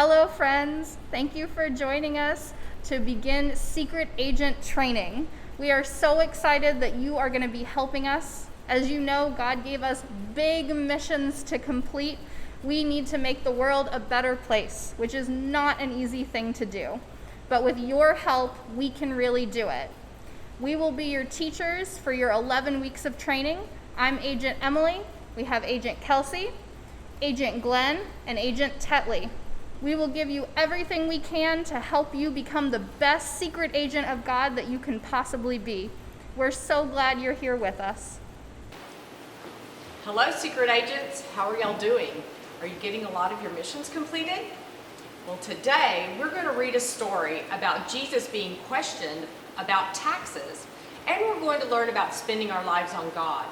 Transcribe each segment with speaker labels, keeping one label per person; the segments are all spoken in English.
Speaker 1: Hello, friends. Thank you for joining us to begin Secret Agent Training. We are so excited that you are going to be helping us. As you know, God gave us big missions to complete. We need to make the world a better place, which is not an easy thing to do. But with your help, we can really do it. We will be your teachers for your 11 weeks of training. I'm Agent Emily. We have Agent Kelsey, Agent Glenn, and Agent Tetley. We will give you everything we can to help you become the best secret agent of God that you can possibly be. We're so glad you're here with us.
Speaker 2: Hello, secret agents. How are y'all doing? Are you getting a lot of your missions completed? Well, today we're going to read a story about Jesus being questioned about taxes, and we're going to learn about spending our lives on God.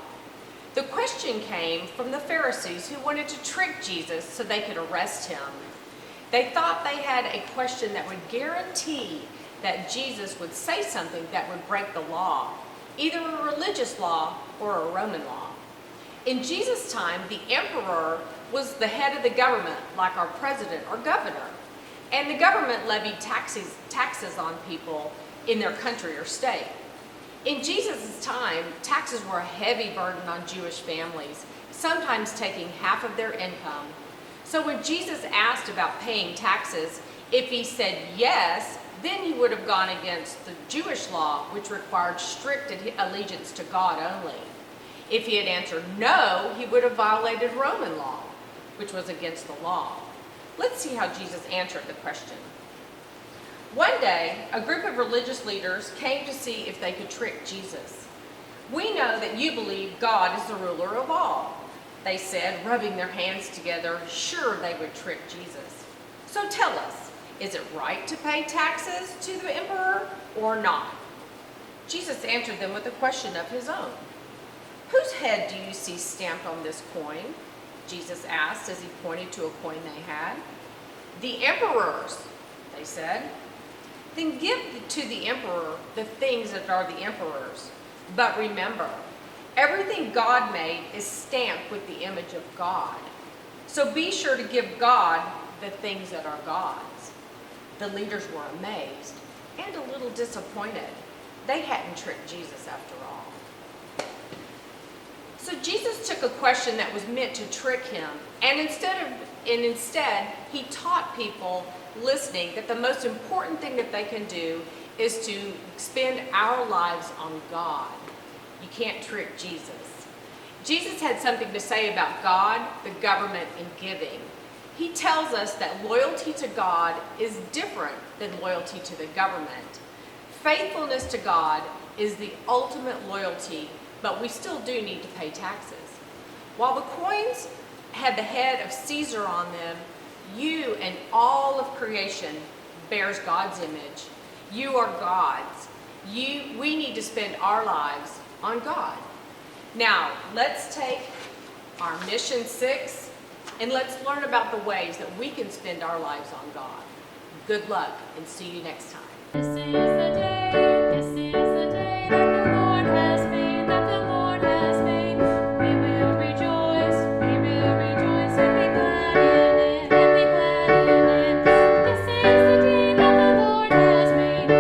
Speaker 2: The question came from the Pharisees who wanted to trick Jesus so they could arrest him. They thought they had a question that would guarantee that Jesus would say something that would break the law, either a religious law or a Roman law. In Jesus' time, the emperor was the head of the government, like our president or governor, and the government levied taxes on people in their country or state. In Jesus' time, taxes were a heavy burden on Jewish families, sometimes taking half of their income. So when Jesus asked about paying taxes, if he said yes, then he would have gone against the Jewish law, which required strict allegiance to God only. If he had answered no, he would have violated Roman law, which was against the law. Let's see how Jesus answered the question. One day, a group of religious leaders came to see if they could trick Jesus. "We know that you believe God is the ruler of all," they said, rubbing their hands together, sure they would trick Jesus. "So tell us, is it right to pay taxes to the emperor or not?" Jesus answered them with a question of his own. "Whose head do you see stamped on this coin?" Jesus asked as he pointed to a coin they had. "The emperor's," they said. "Then give to the emperor the things that are the emperor's. But remember, everything God made is stamped with the image of God. So be sure to give God the things that are God's." The leaders were amazed and a little disappointed. They hadn't tricked Jesus after all. So Jesus took a question that was meant to trick him, and instead he taught people listening that the most important thing that they can do is to spend our lives on God. You can't trick Jesus. Jesus had something to say about God, the government, and giving. He tells us that loyalty to God is different than loyalty to the government. Faithfulness to God is the ultimate loyalty, but we still do need to pay taxes. While the coins had the head of Caesar on them, you and all of creation bears God's image. You are God's. We need to spend our lives on God. Now, let's take our mission 6 and let's learn about the ways that we can spend our lives on God. Good luck and see you next time.
Speaker 3: This is the day that the Lord has made, that the Lord has made. We will rejoice and be glad in it, and be glad in it. This is the day that the Lord has made. We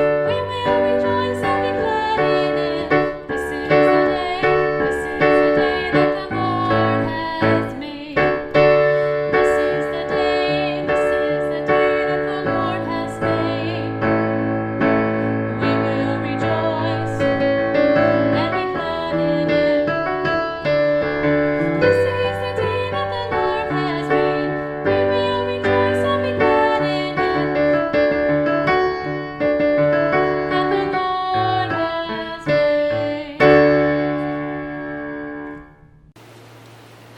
Speaker 3: will rejoice and be glad in it. This is the day that the Lord has made. This is the day that the Lord has made. We will rejoice and be glad in it. This is the day that the Lord has made. We will rejoice and be glad in it. That the Lord has made.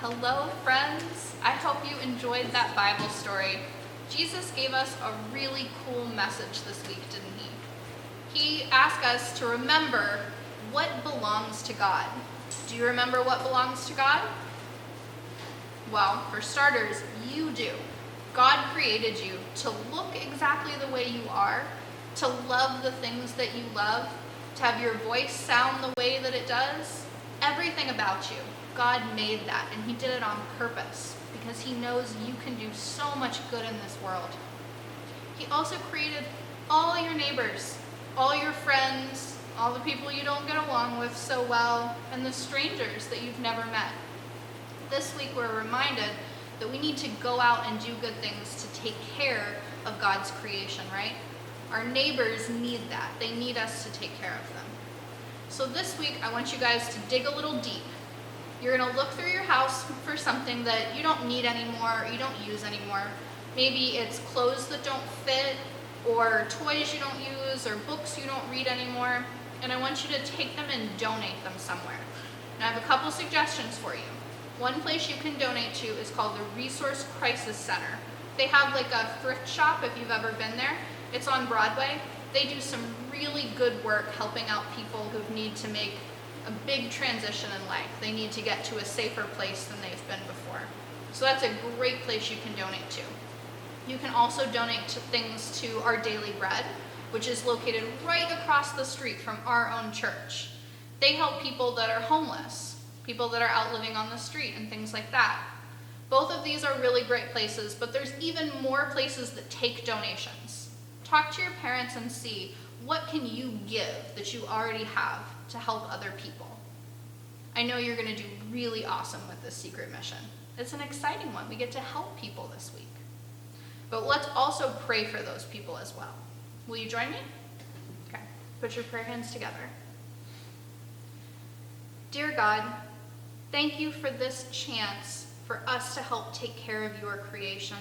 Speaker 1: Hello, friends. I hope you enjoyed that Bible story. Jesus gave us a really cool message this week, didn't he? He asked us to remember what belongs to God. Do you remember what belongs to God? Well, for starters, you do. God created you to look exactly the way you are, to love the things that you love, to have your voice sound the way that it does. Everything about you, God made that, and he did it on purpose because he knows you can do so much good in this world. He also created all your neighbors, all your friends, all the people you don't get along with so well, and the strangers that you've never met. This week we're reminded that we need to go out and do good things to take care of God's creation, right? Our neighbors need that. They need us to take care of them. So this week I want you guys to dig a little deep. You're going to look through your house for something that you don't need anymore, or you don't use anymore. Maybe it's clothes that don't fit, or toys you don't use, or books you don't read anymore. And I want you to take them and donate them somewhere. And I have a couple suggestions for you. One place you can donate to is called the Resource Crisis Center. They have like a thrift shop if you've ever been there. It's on Broadway. They do some really good work helping out people who need to make a big transition in life. They need to get to a safer place than they've been before. So that's a great place you can donate to. You can also donate to things to Our Daily Bread, which is located right across the street from our own church. They help people that are homeless, people that are out living on the street and things like that. Both of these are really great places, but there's even more places that take donations. Talk to your parents and see, what can you give that you already have to help other people? I know you're going to do really awesome with this secret mission. It's an exciting one. We get to help people this week. But let's also pray for those people as well. Will you join me? Okay. Put your prayer hands together. Dear God, thank you for this chance for us to help take care of your creation.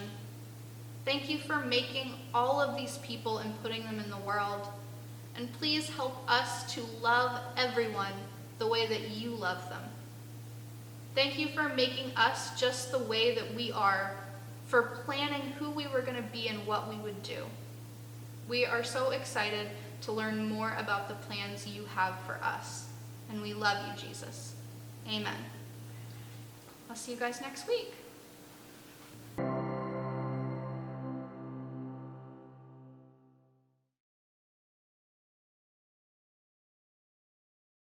Speaker 1: Thank you for making all of these people and putting them in the world. And please help us to love everyone the way that you love them. Thank you for making us just the way that we are, for planning who we were going to be and what we would do. We are so excited to learn more about the plans you have for us. And we love you, Jesus. Amen. I'll see you guys next week.